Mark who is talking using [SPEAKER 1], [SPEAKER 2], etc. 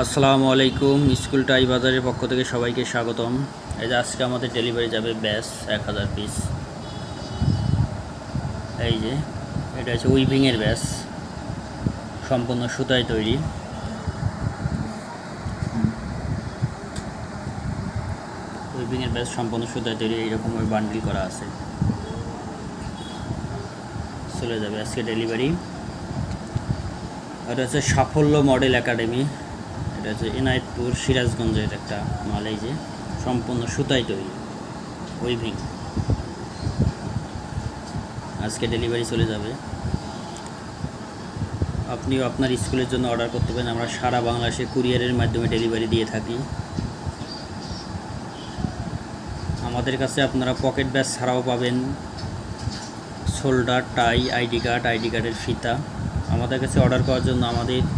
[SPEAKER 1] আসসালামু আলাইকুম। স্কুল টাই বাজারের পক্ষ থেকে সবাইকে স্বাগতম। এই যে আজকে আমাদের ডেলিভারি যাবে ব্যাস 1000 পিস। এই যে এটা হচ্ছে উইভিংয়ের ব্যাস, সম্পূর্ণ সুতায় তৈরি। উইভিংয়ের ব্যাস সম্পূর্ণ সুতায় তৈরি, এইরকম ওই বান্ডিল করা আছে। চলে যাবে আজকে ডেলিভারি। এটা হচ্ছে সাফল্য মডেল একাডেমি, এটা হচ্ছে এনায়েতপুর সিরাজগঞ্জের একটা মাল। এই যে সম্পূর্ণ সুতায় তৈরি উইভিং, আজকে ডেলিভারি চলে যাবে। আপনিও আপনার স্কুলের জন্য অর্ডার করতে পারেন। আমরা সারা বাংলাদেশে কুরিয়ারের মাধ্যমে ডেলিভারি দিয়ে থাকি। আমাদের কাছে আপনারা পকেট ব্যাস ছাড়াও পাবেন শোল্ডার, টাই, আইডি কার্ডের ফিতা। আমাদের কাছে অর্ডার করার জন্য আমাদের